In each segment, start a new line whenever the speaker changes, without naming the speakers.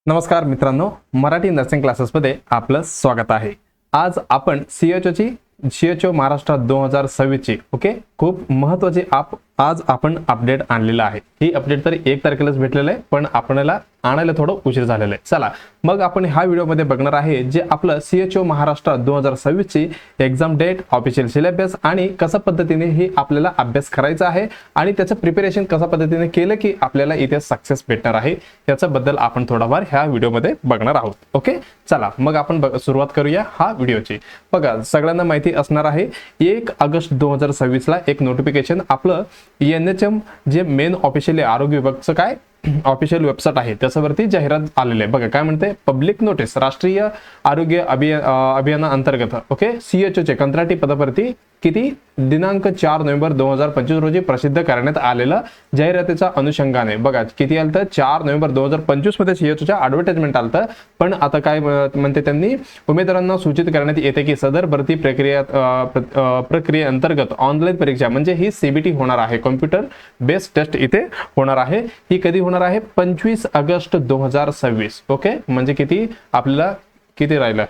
नमस्कार मित्रांनो, मराठी नर्सिंग क्लासेसमध्ये आपलं स्वागत आहे। आज आपण सीएचओ महाराष्ट्र 2026 ची खूप महत्त्वाची आज आपण अपडेट आणलेला आहे। ही अपडेट तर 1 तारखेलाच भेटलेलं आहे, पण आपल्याला आणायला थोडं उशीर झालेला आहे। चला मग आपण ह्या व्हिडिओमध्ये बघणार आहे जे आपलं सीएचओ महाराष्ट्र 2026 ची एग्जाम डेट, ऑफिशियल सिलेबस आणि कशा पद्धतीने ही आपल्याला अभ्यास करायचा आहे आणि त्याचं प्रिपरेशन कशा पद्धतीने केलं की आपल्याला इथे सक्सेस भेटणार आहे याच्याबद्दल आपण थोडाफार ह्या व्हिडिओमध्ये बघणार आहोत। ओके, चला मग आपण सुरुवात करूया हा व्हिडिओची। बघा, सगळ्यांना माहिती असणार आहे 1 ऑगस्ट 2026 ला एक नोटिफिकेशन आपलं एनएचएम जे मेन ऑफिशियल आरोग्य विभागाचं काय ऑफिशियल वेबसाईट आहे त्याच्यावरती जाहिरात आलेले आहे। बघा काय म्हणते, पब्लिक नोटीस राष्ट्रीय आरोग्य अभियानाअंतर्गत सीएचओ चे कंत्राटी पदावरती किती दिनांक 4 नोव्हेंबर 2025 रोजी प्रसिद्ध करण्यात आलेलं जाहिरातीच्या अनुषंगाने बघा किती आलं तर 4 नोव्हेंबर 2025 मध्ये सीएचओच्या ॲडव्हर्टाइजमेंट आलं। पण आता काय म्हणते त्यांनी उमेदवारांना सूचित करण्यात येते की सदर भरती प्रक्रिये अंतर्गत ऑनलाईन परीक्षा म्हणजे ही सीबीटी होणार आहे, कॉम्प्युटर बेस्ड टेस्ट इथे होणार आहे। ही कधी होणार आहे? 25 ऑगस्ट 2026। ओके, म्हणजे किती आपल्याला किती राहिलं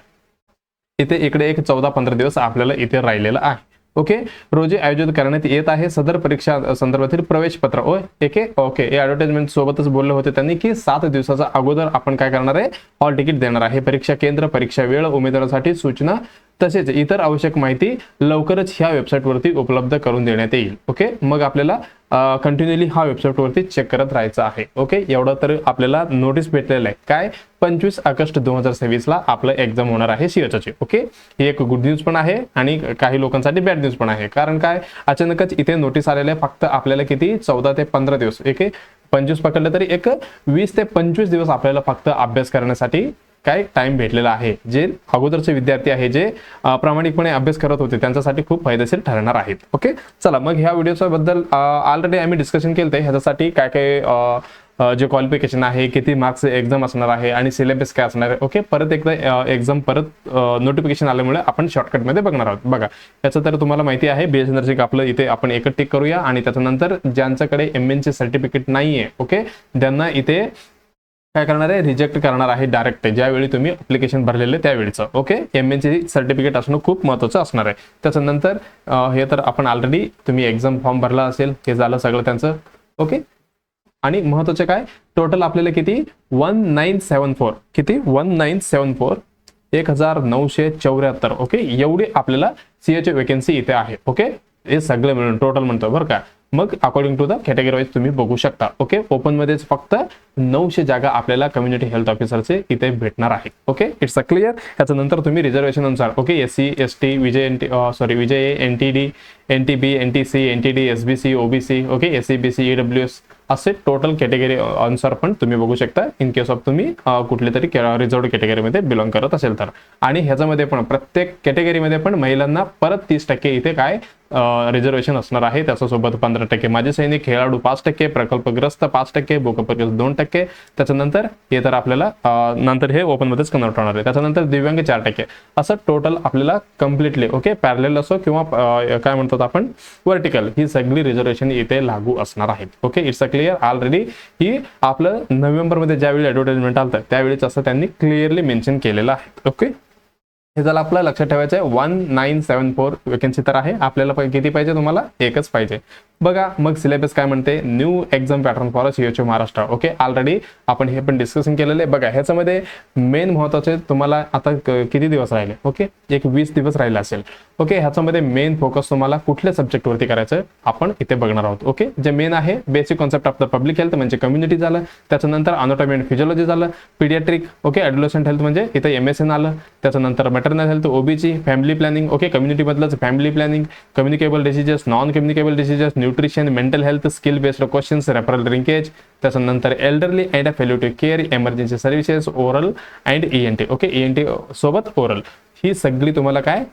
इथे इकडे एक 14-15 दिवस आपल्याला इथे राहिलेला आहे। ओके, रोजी आयोजित करण्यात येत आहे सदर परीक्षा संदर्भातील प्रवेश पत्र ओके हे ॲडव्हर्टाइजमेंट सोबतच बोलले होते त्यांनी की 7 दिवसाचा अगोदर आपण काय करणार आहे, हॉल तिकीट देणार आहे। परीक्षा केंद्र, परीक्षा वेळ, उमेदवारासाठी सूचना तसेच इतर आवश्यक माहिती लवकरच ह्या वेबसाईट वरती उपलब्ध करून देण्यात येईल। ओके, मग आपल्याला कंटिन्युअली हा वेबसाईट वरती चेक करत राहायचं आहे। ओके, एवढं तर आपल्याला नोटीस भेटलेलं आहे काय 25 ऑगस्ट 2026 ला आपलं एक्झाम होणार आहे सीएचओची। ओके, ही एक गुड न्यूज पण आहे आणि काही लोकांसाठी बॅड न्यूज पण आहे, कारण काय अचानकच इथे नोटीस आलेलं आहे। फक्त आपल्याला किती 14 ते 15 दिवस 25 पकडलं तरी 20 ते 25 दिवस आपल्याला फक्त अभ्यास करण्यासाठी काय टाइम भेटलेला आहे। जे अगोदरचे विद्यार्थी आहे जे प्रामाणिकपणे अभ्यास करत होते त्यांच्यासाठी खूप फायदेशीर ठरणार आहेत। ओके, चला मग ह्या व्हिडिओच्या बद्दल ऑलरेडी आम्ही डिस्कशन केलं आहे ह्याच्यासाठी काय काय जे क्वालिफिकेशन आहे, किती मार्क्स एक्झाम असणार आहे आणि सिलेबस काय असणार आहे। ओके, परत एकदा एक्झाम परत नोटिफिकेशन आल्यामुळे आपण शॉर्टकट मध्ये बघणार आहोत। बघा, याचं तर तुम्हाला माहिती आहे बीएससी नर्सिंग आपलं इथे आपण एक टिक करूया आणि त्याच्यानंतर ज्यांच्याकडे एमएनचे सर्टिफिकेट नाहीये ओके त्यांना इथे काय करणार आहे, रिजेक्ट करणार आहे डायरेक्ट ज्यावेळी तुम्ही ऍप्लिकेशन भरलेले त्यावेळीचं। ओके, एमएनचे सर्टिफिकेट असणं खूप महत्त्वाचं असणार आहे। त्याच्यानंतर हे तर आपण ऑलरेडी तुम्ही एक्झाम फॉर्म भरला असेल हे झालं सगळं त्यांचं। ओके, आणि महत्त्वाचं काय टोटल आपल्याला किती 1974 किती 1974 1974 ओके एवढी आपल्याला सीएचओ वेकेन्सी इथे आहे। ओके, हे सगळे मिळून टोटल म्हणतो बरं का। मग according to the category wise तुम्ही बघू शकता। ओके, ओपन मध्येच फक्त 900 जागा आपल्याला कम्युनिटी हेल्थ ऑफिसरचे इथे भेटणार आहे। Okay, it's a clear. त्याच्यानंतर तुम्ही रिझर्वेशन अनुसार okay SC ST VJ NTD NTB NTC NTD SBC OBC okay SCBC EWS असे टोटल कॅटेगरी अनुसार पण तुम्ही बघू शकता इन केस ऑफ तुम्ही कुठल्या तरी रिझर्व्ड कॅटेगरीमध्ये बिलॉंग करत असेल तर। आणि ह्याच्यामध्ये पण प्रत्येक कॅटेगरीमध्ये पण महिलांना परत 30% इथे काय रिझर्वेशन असणार आहे। त्याच्यासोबत 15% माजी सैनिक, खेळाडू 5%, प्रकल्पग्रस्त 5%, भूकंपग्रस्त 2%। त्याच्यानंतर हे तर आपल्याला नंतर हे ओपन मध्येच कन्वर्ट होणार आहे। त्याच्यानंतर दिव्यांग 4%। असं टोटल आपल्याला कम्प्लिटली ओके पॅरलेल असो किंवा काय म्हणतात आपण वर्टिकल ही सगळी रिझर्वेशन इथे लागू असणार आहेत। Okay, it's a clear. Already ही आपलं नोव्हेंबर मध्ये ज्यावेळी ॲडव्हर्टाइजमेंट आलं त्यावेळीच असं त्यांनी क्लिअरली मेन्शन केलेलं आहे। ओके, हे झालं आपलं लक्षात ठेवायचं आहे 1974 वेकेन्सी तर आहे आपल्याला किती पाहिजे, तुम्हाला एकच पाहिजे। बघा मग सिलेबस काय म्हणते, new exam pattern for CHO Maharashtra. Okay, already आपण हे पण डिस्कशन केलेलं आहे। बघा ह्याच्यामध्ये मेन महत्वाचे तुम्हाला आता किती दिवस राहिले, ओके एक 20 दिवस राहिले असेल। ओके, ह्याच्यामध्ये मेन फोकस तुम्हाला कुठल्या सब्जेक्ट वरती करायचं आपण इथे बघणार आहोत। ओके, जे मेन आहे basic concept of the public health म्हणजे कम्युनिटी झालं, त्याच्यानंतर अनॉटॉमी अँड फिजिओलॉजी झालं, पीडियाट्रिक ओके ॲडोलसंट हेल्थ म्हणजे इथे एमएसएन आलं, त्याच्यानंतर maternal health OBG, family planning okay community मधलंच family planning, communicable diseases, non communicable diseases, nutrition, mental health, skill based questions, referral linkage, त्याच्यानंतर elderly and palliative care, emergency services, oral and ENT okay ENT सोबत oral ही सगळी तुम्हाला काय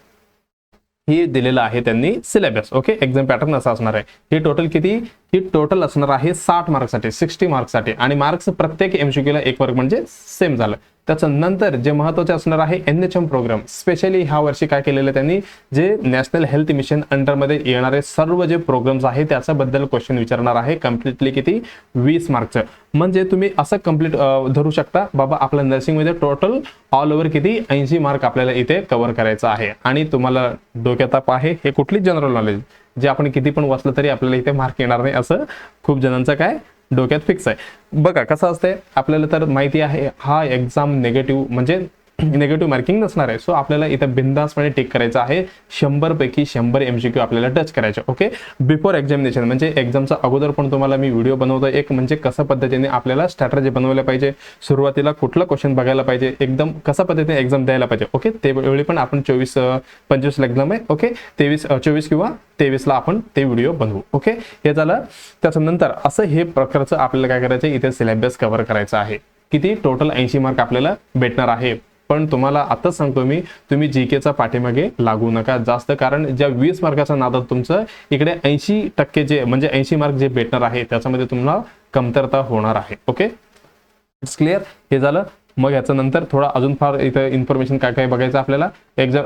ही दिलेलं आहे त्यांनी सिलेबस। ओके, एक्झाम पॅटर्न असा असणार आहे। ही टोटल किती, ही टोटल असणार आहे 60 मार्क्ससाठी 60 मार्क्ससाठी आणि मार्क्स प्रत्येक एमसीक्यूला 1 मार्क म्हणजे सेम झालं। त्याच्यानंतर जे महत्त्वाचे असणार आहे NHM प्रोग्राम, स्पेशली ह्या वर्षी काय केलेलं त्यांनी, जे नॅशनल हेल्थ मिशन अंडरमध्ये येणारे सर्व जे प्रोग्राम्स आहे त्याच्याबद्दल क्वेश्चन विचारणार आहे. कम्प्लिटली किती 20 मार्कचं. म्हणजे तुम्ही असं कम्प्लीट धरू शकता बाबा आपल्या नर्सिंगमध्ये टोटल ऑल ओव्हर किती 80 मार्क आपल्याला इथे कव्हर करायचं आहे. आणि तुम्हाला डोक्यात ताप आहे हे कुठलीच जनरल नॉलेज जे आपण किती पण वाचलं तरी आपल्याला इथे मार्क येणार नाही असं खूप जणांचं काय डोक्यात फिक्स आहे. बघा कसं असतंय, आपल्याला तर माहिती आहे हा एक्झाम निगेटिव्ह म्हणजे निगेटिव्ह मार्किंग नसणार आहे. सो आपल्याला इथं बिंदासपणे टिक करायचं आहे. 100 पैकी 100 MCQ आपल्याला टच करायचे. ओके, बिफोर एक्झामिनेशन म्हणजे एक्झामचा अगोदर पण तुम्हाला मी व्हिडिओ बनवतो एक, म्हणजे कशा पद्धतीने आपल्याला स्ट्रॅटेजी बनवल्या पाहिजे, सुरुवातीला कुठला क्वेश्चन बघायला पाहिजे, एकदम कशा पद्धतीने एक्झाम द्यायला पाहिजे. ओके, त्यावेळी पण आपण 24-25 एक्झाम आहे. ओके, 24 किंवा 23ला आपण ते व्हिडिओ बनवू. ओके, हे झालं. त्याच्यानंतर असं हे प्रकारचं आपल्याला काय करायचं, इथे सिलेबस कव्हर करायचा आहे. किती टोटल 80 मार्क आपल्याला भेटणार आहे. पण तुम्हाला आताच सांगतो मी, तुम्ही जीकेचा पाठीमागे लागू नका जास्त, कारण ज्या 20 मार्काचा नादात तुमचं इकडे 80% जे म्हणजे 80 मार्क जे भेटणार आहे त्याच्यामध्ये तुम्हाला कमतरता होणार आहे. Okay, it's clear. हे झालं. मग याच्या नंतर थोडा अजून फार इथं इन्फॉर्मेशन काय काय बघायचं आपल्याला. एक्झाम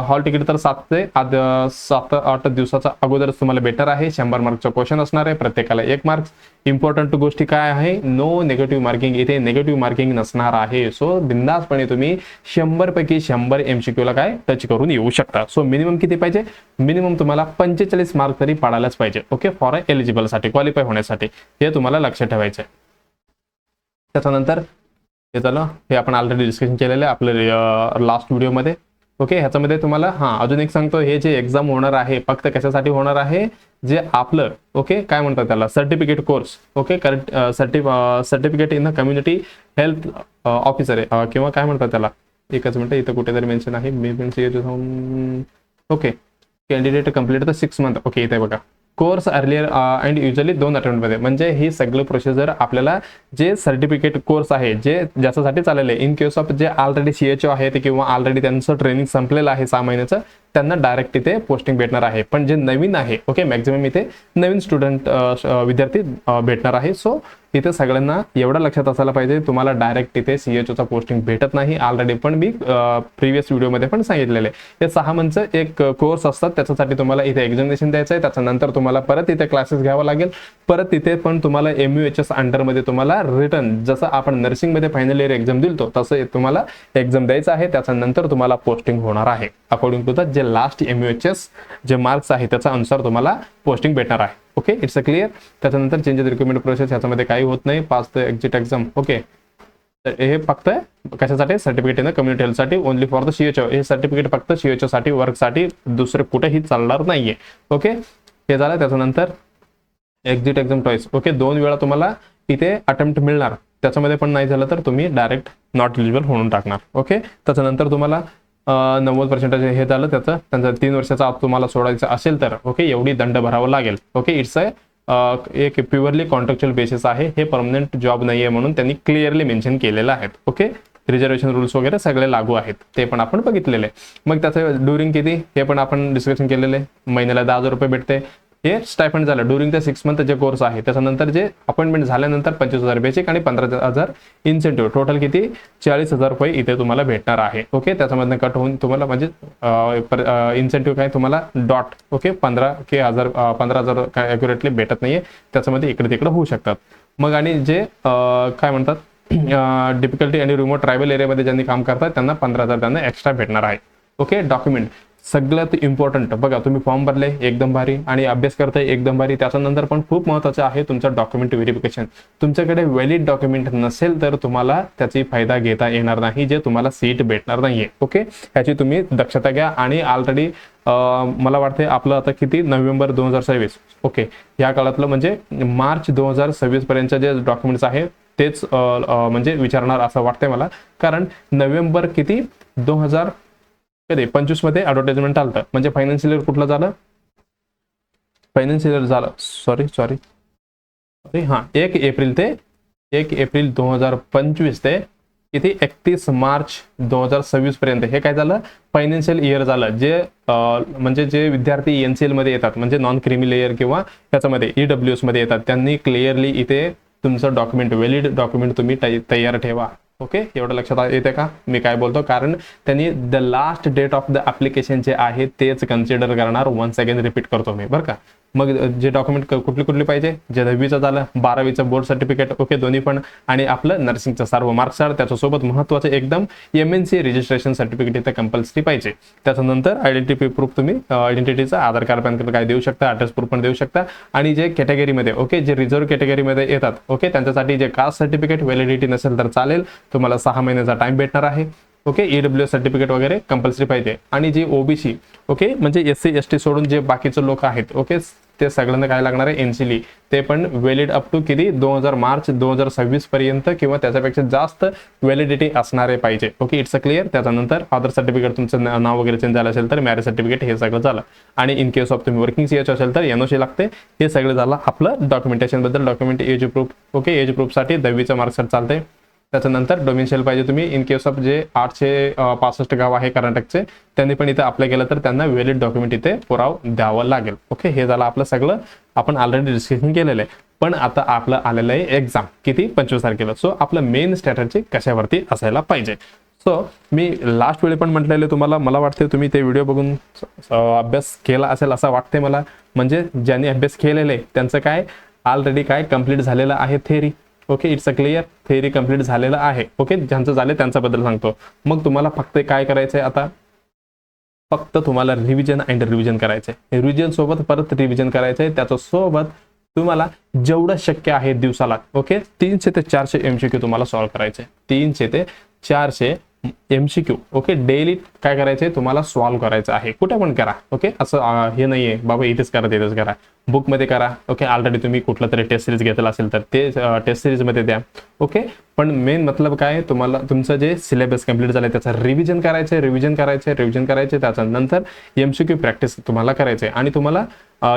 हॉल तिकीट तर 7 ते 8 दिवसाचा अगोदरच तुम्हाला भेटणार आहे. 100 मार्कचं क्वेश्चन असणार आहे, प्रत्येकाला 1 मार्क्स. इम्पॉर्टंट गोष्टी काय आहे, नो नेगेटिव्ह मार्किंग, इथे नेगेटिव्ह मार्किंग नसणार आहे. सो बिंदासपणे तुम्ही 100 पैकी 100 MCQ ला काय टच करून येऊ शकता. सो मिनिमम किती पाहिजे, मिनिमम तुम्हाला 45 मार्क तरी पाडायलाच पाहिजे. ओके, फॉर एलिजिबल साठी, क्वालिफाय होण्यासाठी, हे तुम्हाला लक्षात ठेवायचं आहे. त्याच्यानंतर हे झालं, हे आपण ऑलरेडी डिस्कशन केलेलं आहे आपल्या लास्ट व्हिडिओमध्ये. ओके, ह्याच्यामध्ये तुम्हाला अजून एक सांगतो, हे जे एक्झाम होणार आहे फक्त कशासाठी होणार आहे, जे आपलं ओके काय म्हणतात त्याला certificate course. Okay, certificate in the community health officer आहे किंवा काय म्हणतात त्याला, एकच मिनिट इथं कुठेतरी मेन्शन आहे. Okay, candidate complete the 6 month. Okay, इथे बघा कोर्स अर्लियर अँड युजली 2 अटेम्प्टमध्ये, म्हणजे ही सगळं प्रोसिजर आपल्याला जे सर्टिफिकेट कोर्स आहे जे ज्याच्यासाठी चाललेलं आहे. इन केस ऑफ जे ऑलरेडी CHO आहे ते किंवा ऑलरेडी त्यांचं ट्रेनिंग संपलेलं आहे 6 महिन्याचं, त्यांना डायरेक्ट तिथे पोस्टिंग भेटणार आहे. पण जे नवीन आहे ओके, मॅक्झिमम इथे नवीन स्टुडंट विद्यार्थी भेटणार आहे. सो इथे सगळ्यांना एवढं लक्षात असायला पाहिजे, तुम्हाला डायरेक्ट तिथे CHOचा पोस्टिंग भेटत नाही. ऑलरेडी पण मी प्रिव्हियस व्हिडिओमध्ये पण सांगितलेलं आहे. हे 6 मंथचं एक कोर्स असतात, त्याच्यासाठी तुम्हाला इथे एक्झामिनेशन द्यायचं आहे. त्याच्यानंतर तुम्हाला परत इथे क्लासेस घ्यावा लागेल. परत तिथे पण तुम्हाला MUHS अंडरमध्ये तुम्हाला रिटर्न, जसं आपण नर्सिंगमध्ये फायनल इयर एक्झाम दिलतो तसं तुम्हाला एक्झाम द्यायचं आहे. त्याच्यानंतर तुम्हाला पोस्टिंग होणार आहे. अकॉर्डिंग टू द जे लास्ट MUHS जे मार्क्स आहे त्याच्या अनुसार तुम्हाला पोस्टिंग भेटणार आहे. Okay, it's a clear. त्याच्यानंतर चेंजेस रिक्रुटमेंट प्रोसेस ह्याच्यामध्ये काही होत नाही. Pass the exit exam. Okay, तर हे फक्त कशासाठी, सर्टिफिकेट इन द कम्युनिटी हेल्थसाठी, ओनली फॉर द CHO. हे सर्टिफिकेट फक्त CHO साठी, वर्कसाठी, दुसरे कुठेही चालणार नाहीये. ओके, हे झालं. त्याच्यानंतर एक्झिट एक्झाम चॉईस. ओके, 2 वेळा तुम्हाला इथे अटेम्प्ट मिळणार. त्याच्यामध्ये पण नाही झालं तर तुम्ही डायरेक्ट नॉट एलिजिबल होऊन टाकणार. ओके, त्याच्यानंतर तुम्हाला 90% हे झालं त्याचं, त्यांचा 3 वर्षाचा आत तुम्हाला सोडायचं असेल तर ओके एवढी दंड भरावं लागेल. ओके, इट्स एक प्युअरली कॉन्ट्रॅक्च्युअल बेसिस आहे, हे परमनंट जॉब नाही आहे म्हणून त्यांनी क्लिअरली मेन्शन केलेलं आहे. ओके, रिझर्वेशन रूल्स वगैरे सगळे लागू आहेत, ते पण आपण बघितलेले. मग त्याचं ड्युरिंग किती हे पण आपण डिस्कशन केलेलं आहे. महिन्याला 10,000 रुपये भेटते. हे स्टायफंड झालं ड्युरिंग द 6 मंथ जे कोर्स आहे. त्याच्यानंतर जे अपॉइंटमेंट झाल्यानंतर 25,000 बेसिक आणि 15,000 इन्सेंटिव्ह, टोटल किती 40,000 रुपये इथे तुम्हाला भेटणार आहे. ओके, त्याच्यामधनं कट होऊन तुम्हाला म्हणजे इन्सेंटिव्ह काय तुम्हाला डॉट ओके 15,000 काय ॲक्युरेटली भेटत नाहीये. त्याच्यामध्ये इकडे तिकडे होऊ शकतात. मग आणि जे काय म्हणतात डिफिकल्टी आणि रिमोट ट्रायबल एरियामध्ये ज्यांनी काम करतात त्यांना 15,000 त्यांना एक्स्ट्रा भेटणार आहे. ओके, डॉक्युमेंट सगळ्यात इम्पॉर्टंट बघा, तुम्ही फॉर्म भरले एकदम भारी आणि अभ्यास करताय एकदम भारी. त्याच्यानंतर पण खूप महत्त्वाचं आहे तुमचं डॉक्युमेंट व्हेरिफिकेशन. तुमच्याकडे व्हॅलिड डॉक्युमेंट नसेल तर तुम्हाला त्याची फायदा घेता येणार नाही, जे तुम्हाला सीट भेटणार नाहीये. ओके, ह्याची तुम्ही दक्षता घ्या. आणि ऑलरेडी मला वाटते आपलं आता किती नोव्हेंबर 2026 ओके, या काळातलं म्हणजे मार्च 2026 पर्यंत जे डॉक्युमेंट्स आहे तेच म्हणजे विचारणार असं वाटतंय मला. कारण नोव्हेंबर किती 2025 मध्ये ऍडव्हर्टाइजमेंट आलं, म्हणजे फायनान्शियल इयर कुठलं झालं, फायनान्शियल इयर झालं सॉरी 1 एप्रिल 2025 ते किती 31 मार्च 2026 पर्यंत हे काय झालं फायनान्शियल इयर झालं. जे म्हणजे जे विद्यार्थी NCL मध्ये येतात म्हणजे नॉन क्रिमी लेयर किंवा त्याच्यामध्ये EWS मध्ये येतात, त्यांनी क्लिअरली इथे तुमचं डॉक्युमेंट व्हॅलिड डॉक्युमेंट तुम्ही तयार ठेवा. ओके, एवढं लक्षात येते का मी काय बोलतो? कारण त्यांनी the last date of the application जे आहे तेच कन्सिडर करणार. वन्स अगेन रिपीट करतो मी बरं का. मग जे डॉक्युमेंट कुठली पाहिजे, जे 10वीचं झालं, 12वीचं बोर्ड सर्टिफिकेट, ओके दोन्ही पण, आणि आपलं नर्सिंगचं सर्व मार्क्सकार्ड, त्याच्यासोबत महत्त्वाचं एकदम MNC रजिस्ट्रेशन सर्टिफिकेट इथं कंपल्सरी पाहिजे. त्याच्यानंतर आयडेंटिटी प्रूफ, तुम्ही आयडेंटिटीचं आधार कार्ड पॅन कार्ड काय देऊ शकता, ॲड्रेस प्रूफ पण देऊ शकता. आणि जे कॅटेगरीमध्ये ओके जे रिझर्व्ह कॅटेगरीमध्ये येतात ओके त्यांच्यासाठी जे कास्ट सर्टिफिकेट व्हॅलिडिटी नसेल तर चालेल, तुम्हाला 6 महिन्याचा टाइम भेटणार आहे. ओके, EWS सर्टिफिकेट वगैरे कंपल्सरी पाहिजे. आणि जी OBC ओके म्हणजे SC ST सोडून जे बाकीचे लोक आहेत ओके ते सगळ्यांना काय लागणार आहे NCL, ते पण व्हॅलिड अप टू किती 2000 मार्च 2026 पर्यंत किंवा त्याच्यापेक्षा जास्त व्हॅलिडिटी असणारे पाहिजे. Okay, it's a clear. त्याच्यानंतर आधार सर्टिफिकेट, तुमचं नाव वगैरे चेंज झालं असेल तर मॅरेज सर्टिफिकेट, हे सगळं झालं. आणि इन केस ऑफ तुम्ही वर्किंग CH असेल तर NOC लागते. हे सगळं झालं आपलं डॉक्युमेंटेशन बद्दल. Document as proof okay, as प्रूफसाठी 10वीचं मार्क्सकार्ड चालते. त्याच्यानंतर डोमिसाईल पाहिजे तुम्ही. इन केस ऑफ जे 865 गाव आहे कर्नाटकचे, त्यांनी पण इथे अप्लाय केलं तर त्यांना व्हॅलिड डॉक्युमेंट इथे पुरावा द्यावं लागेल. ओके, हे झालं आपलं सगळं, आपण ऑलरेडी डिस्कशन केलेलं आहे. पण आता आपलं आलेलं आहे एक्झाम किती 25 तारखेला. सो आपलं मेन स्ट्रॅटर्जी कशावरती असायला पाहिजे. सो मी लास्ट वेळी पण म्हटलेलं तुम्हाला, मला वाटते तुम्ही ते व्हिडिओ बघून अभ्यास केला असेल असं वाटते मला. म्हणजे ज्यांनी अभ्यास केलेला आहे त्यांचं काय ऑलरेडी काय कंप्लीट झालेलं आहे theory. Okay, it's a clear. Theory complete झालेलं आहे. ओके, ज्यांचं झाले त्यांच्याबद्दल सांगतो. मग तुम्हाला फक्त काय करायचं आहे आता, फक्त तुम्हाला रिव्हिजन अँड रिव्हिजन करायचं आहे. रिव्हिजन सोबत परत रिव्हिजन करायचं आहे. त्याच्यासोबत तुम्हाला जेवढं शक्य आहे दिवसाला ओके 300 ते 400 MCQ तुम्हाला सॉल्व्ह करायचे. 300 ते 400 MCQ ओके डेली काय करायचे तुम्हाला सॉल्व्ह करायचं आहे. कुठे पण करा ओके, असं हे नाहीये बाबा इथेच करा तिथेच करा, बुकमध्ये करा. ओके, ऑलरेडी तुम्ही कुठला तरी टेस्ट सिरीज घेतला असेल तर ते टेस्ट सिरीजमध्ये द्या. ओके, पण मेन मतलब काय, तुम्हाला तुमचं जे सिलेबस कंप्लीट झालं त्याचं रिव्हिजन करायचे. त्याच्यानंतर MCQ प्रॅक्टिस तुम्हाला करायचे आणि तुम्हाला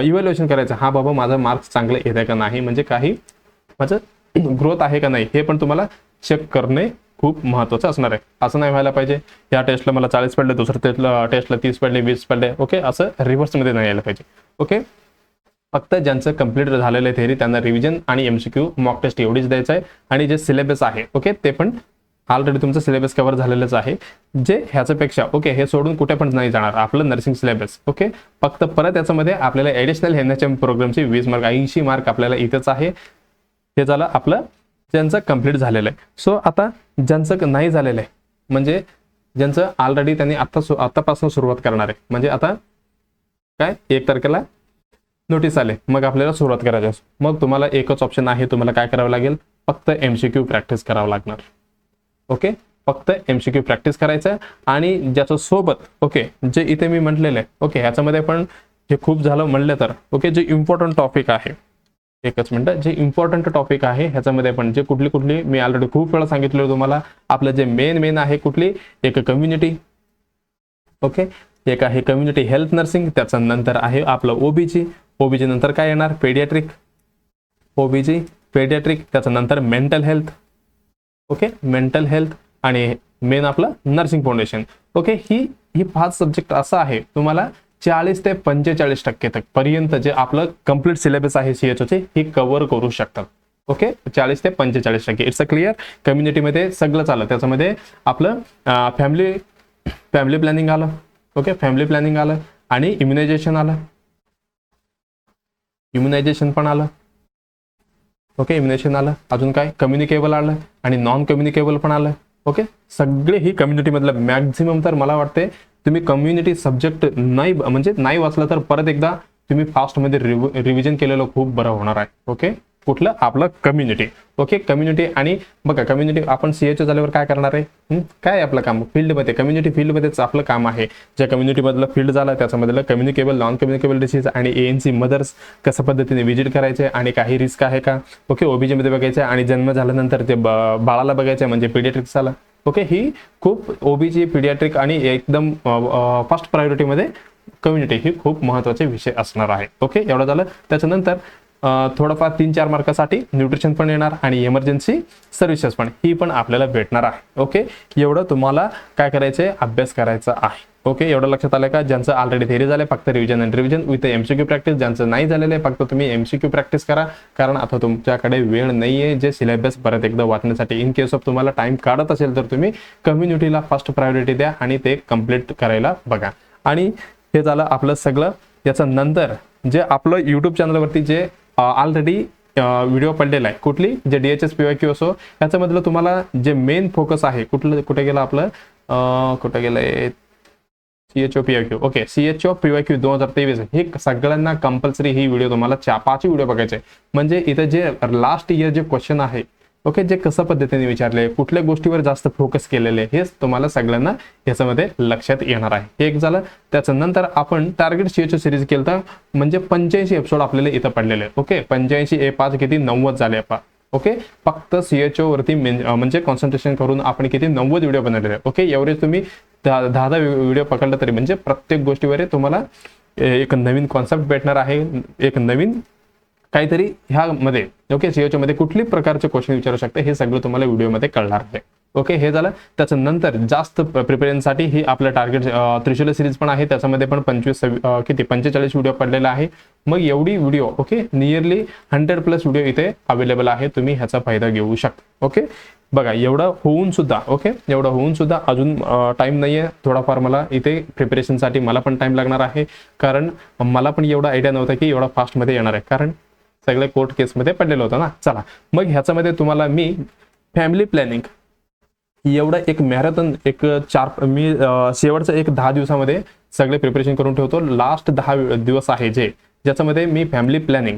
इव्हॅल्युएशन करायचं. हा बाबा माझा मार्क्स चांगले येते का नाही, म्हणजे काही माझं ग्रोथ आहे का नाही, हे पण तुम्हाला चेक करणे खूप महत्त्वाचं असणार आहे. असं नाही व्हायला पाहिजे या टेस्टला मला 40 पडले, दुसऱ्या टेस्टला 30 पडले, 20 पडले. ओके, असं रिव्हर्समध्ये नाही यायला पाहिजे. ओके, फक्त ज्यांचं कंप्लीट झालेलं आहे थेअरी त्यांना रिव्हिजन आणि MCQ मॉक टेस्ट एवढीच द्यायचं आहे. आणि जे सिलेबस आहे ओके ते पण ऑलरेडी तुमचं सिलेबस कव्हर झालेलंच आहे. जे ह्याच्यापेक्षा ओके हे सोडून कुठे पण नाही जाणार आपलं नर्सिंग सिलेबस. ओके, फक्त परत याच्यामध्ये आपल्याला ॲडिशनल NHM प्रोग्रामची 20 मार्क 80 मार्क आपल्याला इथंच आहे. हे झालं आपलं ज्यांचं कंप्लीट झालेलं आहे. सो आता ज्यांचं नाही झालेलं आहे म्हणजे ज्यांचं ऑलरेडी त्यांनी आत्तापासून सुरुवात करणार आहे. म्हणजे आता काय 1 तारखेला नोटीस आले, मग आपल्याला सुरुवात करायची असो. मग तुम्हाला एकच ऑप्शन आहे, तुम्हाला काय करावं लागेल, फक्त MCQ प्रॅक्टिस करावं लागणार. ओके, फक्त MCQ प्रॅक्टिस करायचं. आणि ज्याच्या सोबत ओके जे इथे मी म्हटलेलं आहे ओके ह्याच्यामध्ये पण जे खूप झालं म्हणलं तर ओके जे इम्पॉर्टंट टॉपिक आहे, एकच मिनिट, जे इम्पॉर्टंट टॉपिक आहे ह्याच्यामध्ये पण जे कुठली मी ऑलरेडी खूप वेळा सांगितलं तुम्हाला. आपलं जे मेन आहे कुठली, एक कम्युनिटी ओके, एक आहे कम्युनिटी हेल्थ नर्सिंग, त्याच्यानंतर आहे आपलं OBG नंतर काय येणार पेडियाट्रिक, OBG पेडियाट्रिक, त्याच्यानंतर mental health okay mental health आणि मेन आपलं नर्सिंग फाउंडेशन. ओके, ही 5 सब्जेक्ट असं आहे तुम्हाला 40 ते 45% तक पर्यंत जे आपलं कंप्लीट सिलेबस आहे CHOचे हे कव्हर करू शकतात. ओके, 40 ते 45%. It's a clear. कम्युनिटीमध्ये सगळं चाललं, त्याच्यामध्ये आपलं फॅमिली प्लॅनिंग आलं. ओके, फॅमिली प्लॅनिंग आलं आणि इम्युनायझेशन पण आलं. ओके, इम्युनेशन आलं, अजून काय कम्युनिकेबल आलं आणि नॉन कम्युनिकेबल पण आलं. ओके, सगळे ही कम्युनिटीमधलं मॅक्झिमम तर मला वाटते तुम्ही कम्युनिटी सब्जेक्ट नाही वाचलं तर परत एकदा तुम्ही फास्टमध्ये रिव्हिजन केलेलं खूप बरं होणार आहे. ओके, कुठलं आपलं कम्युनिटी. Okay, community. आणि बघा कम्युनिटी आपण CHO झाल्यावर काय करणार आहे, काय आपलं काम फील्डमध्ये, कम्युनिटी फील्डमध्येच आपलं काम आहे. ज्या कम्युनिटीमधलं फील्ड झालं त्याच्यामधलं कम्युनिकेबल नॉन कम्युनिकेबल डिसीज आणि ANC मदर्स कसं पद्धतीने व्हिजिट करायचे आणि काही रिस्क आहे का. ओके, OBG मध्ये बघायचं आणि जन्म झाल्यानंतर ते बाळाला बघायचं म्हणजे पिडियाट्रिक्स आलं. ओके, ही खूप OBG पिडियाट्रिक आणि एकदम फर्स्ट प्रायोरिटीमध्ये कम्युनिटी ही खूप महत्त्वाचे विषय असणार आहे. ओके, एवढं झालं. त्याच्यानंतर थोडंफार 3-4 मार्कासाठी न्यूट्रिशन पण येणार आणि इमर्जन्सी सर्व्हिसेस पण ही पण आपल्याला भेटणार आहे. ओके, एवढं तुम्हाला काय करायचं आहे, अभ्यास करायचा आहे. ओके, एवढं लक्षात आलं का? ज्यांचं ऑलरेडी थेरी झालं फक्त रिव्हिजन आणि रिव्हिजन विथ एमसीक्यू प्रॅक्टिस, ज्यांचं नाही झालेलं आहे फक्त तुम्ही एमसीक्यू प्रॅक्टिस करा, कारण आता तुमच्याकडे वेळ नाही आहे जे सिलेबस परत एकदा वाचण्यासाठी. इन केस ऑफ तुम्हाला टाइम काढत असेल तर तुम्ही कम्युनिटीला फर्स्ट प्रायोरिटी द्या आणि ते कम्प्लीट करायला बघा. आणि हे झालं आपलं सगळं. याच्या नंतर जे आपलं यूट्यूब चॅनलवरती जे ऑलरेडी व्हिडिओ पडलेला आहे, कुठली जे DHS PYQ असो याच्यामधलं तुम्हाला जे मेन फोकस आहे, कुठे गेलं आपलं, कुठे गेलंय, CHO PYQ. Okay, CHO PYQ 2023 हे सगळ्यांना कंपल्सरी ही व्हिडिओ तुम्हाला 5 व्हिडिओ बघायचे. म्हणजे इथे जे लास्ट इयर जे क्वेश्चन आहे, ओके, जे कसं पद्धतीने विचारले, कुठल्या गोष्टीवर जास्त फोकस केलेले, हेच तुम्हाला सगळ्यांना याच्यामध्ये लक्षात येणार आहे. हे एक झालं. त्याच्यानंतर आपण टार्गेट CHO सिरीज केलं तर म्हणजे 85 एपिसोड आपल्याला इथं पडलेले. ओके, 85 किती 90 झाले आपण. ओके, फक्त CHO वरती म्हणजे कॉन्सन्ट्रेशन करून आपण किती 90 व्हिडिओ बनवलेले. ओके, एवढे तुम्ही 10 व्हिडिओ पकडलं तरी म्हणजे प्रत्येक गोष्टीवर तुम्हाला एक नवीन कॉन्सेप्ट भेटणार आहे, एक नवीन काहीतरी ह्यामध्ये. ओके, CHO मध्ये कुठली प्रकारचे क्वेश्चन विचारू शकते हे सगळं तुम्हाला व्हिडिओमध्ये कळणार आहे. ओके, हे झालं. त्याच्यानंतर जास्त प्रिपरेशनसाठी ही आपलं टार्गेट त्रिशूल सिरीज पण आहे, त्याच्यामध्ये पण 45 व्हिडिओ पडलेला आहे. मग एवढी व्हिडिओ, ओके, नियरली 100+ व्हिडिओ इथे अवेलेबल आहे, तुम्ही ह्याचा फायदा घेऊ शकता. ओके, बघा एवढं होऊन सुद्धा अजून टाइम नाही आहे. थोडाफार मला इथे प्रिपरेशनसाठी मला पण टाइम लागणार आहे, कारण मला पण एवढा आयडिया नव्हता की एवढा फास्टमध्ये येणार आहे, कारण सगळे कोर्ट केसमध्ये पडलेलं होतं ना. चला, मग ह्याच्यामध्ये तुम्हाला मी फॅमिली प्लॅनिंग एवढं एक मॅरेथॉन मी शेवटचं 10 दिवसामध्ये सगळे प्रिपरेशन करून ठेवतो. लास्ट 10 दिवस आहे ज्याच्यामध्ये मी family planning,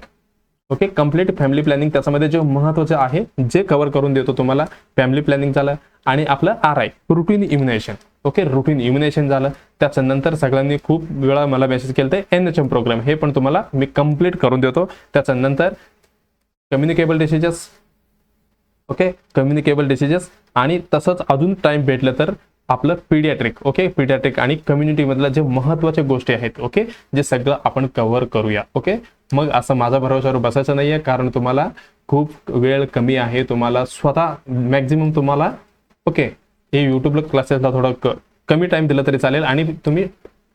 okay, complete family planning त्याच्यामध्ये जे महत्त्वाचे आहे जे कव्हर करून देतो तुम्हाला. फॅमिली प्लॅनिंग झालं आणि आपलं RI रुटीन इम्युनेशन. ओके, रुटीन इम्युनेशन झालं. त्याच्यानंतर सगळ्यांनी खूप वेळा मला मेसेज केला तर NHM प्रोग्राम हे पण तुम्हाला मी कम्प्लीट करून देतो. त्याच्यानंतर communicable diseases, okay, communicable diseases आणि तसंच अजून टाइम भेटलं तर आपलं पीडियाट्रिक. ओके, पीडियाट्रिक आणि कम्युनिटीमधल्या जे महत्त्वाच्या गोष्टी आहेत, ओके, जे सगळं आपण कव्हर करूया. ओके, मग असं माझा भरोशावर बसायचं नाहीये, कारण तुम्हाला खूप वेळ कमी आहे. तुम्हाला स्वतः मॅक्झिमम तुम्हाला, ओके, हे यूट्यूबला क्लासेसला थोडं कमी टाइम दिला तरी चालेल आणि तुम्ही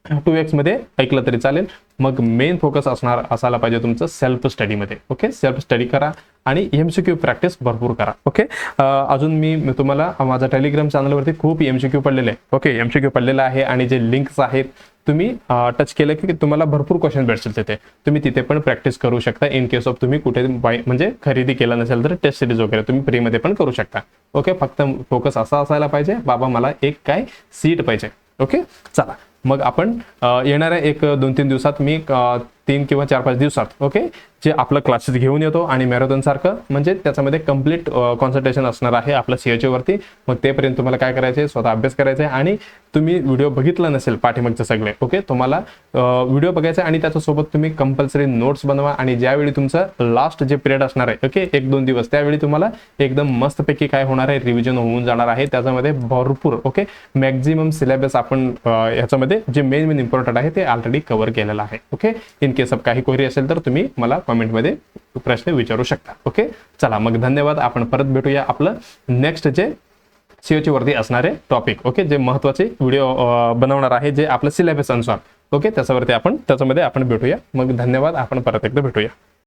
2x मध्ये ऐकलं तरी चालेल. मग मेन फोकस असायला पाहिजे तुमचं सेल्फ स्टडीमध्ये. ओके, सेल्फ स्टडी करा आणि MCQ प्रॅक्टिस भरपूर करा. ओके, अजून मी तुम्हाला माझ्या टेलिग्राम चॅनलवरती खूप MCQ पडलेले आहे. ओके, MCQ पडलेला आहे आणि जे लिंक्स आहेत तुम्ही टच केलं की तुम्हाला भरपूर क्वेश्चन भेटतील तिथे. तुम्ही तिथे पण प्रॅक्टिस करू शकता. इन केस ऑफ तुम्ही कुठे म्हणजे खरेदी केला नसेल तर टेस्ट सिरीज वगैरे तुम्ही फ्रीमध्ये पण करू शकता. ओके, फक्त फोकस असा असायला पाहिजे, बाबा मला एक काय सीट पाहिजे. ओके, चला, मग आपण येणाऱ्या 1-2-3 दिवसात मी 3 किंवा 4-5 दिवसात, ओके, जे आपलं क्लासेस घेऊन येतो आणि मॅरेथॉन सारखं म्हणजे त्याच्यामध्ये कम्प्लीट कॉन्सन्ट्रेशन असणार आहे आपलं CHO वरती. मग तेपर्यंत तुम्हाला काय करायचं आहे, स्वतः अभ्यास करायचा आहे. आणि तुम्ही व्हिडिओ बघितला नसेल पाठीमागचे सगळे, ओके, तुम्हाला व्हिडिओ बघायचा आणि त्याच्यासोबत तुम्ही कंपल्सरी नोट्स बनवा. आणि ज्यावेळी तुमचं लास्ट जे पिरियड असणार आहे, ओके, 1-2 दिवस, त्यावेळी तुम्हाला एकदम मस्तपैकी काय होणार आहे, रिव्हिजन होऊन जाणार आहे. त्याच्यामध्ये भरपूर, ओके, मॅक्झिमम सिलेबस आपण ह्याच्यामध्ये जे मेन इम्पॉर्टंट आहे ते ऑलरेडी कव्हर केलेलं आहे. ओके, इन केस ऑफ काही क्वेरी असेल तर तुम्ही मला कमेंटमध्ये प्रश्न विचारू शकता. ओके, चला, मग धन्यवाद. आपण परत भेटूया आपलं नेक्स्ट जे CHO वरती असणारे टॉपिक, ओके, जे महत्त्वाचे व्हिडिओ बनवणार आहे जे आपलं सिलेबस अनुसार. ओके, त्याच्यामध्ये आपण भेटूया. मग धन्यवाद. आपण परत एकदा भेटूया.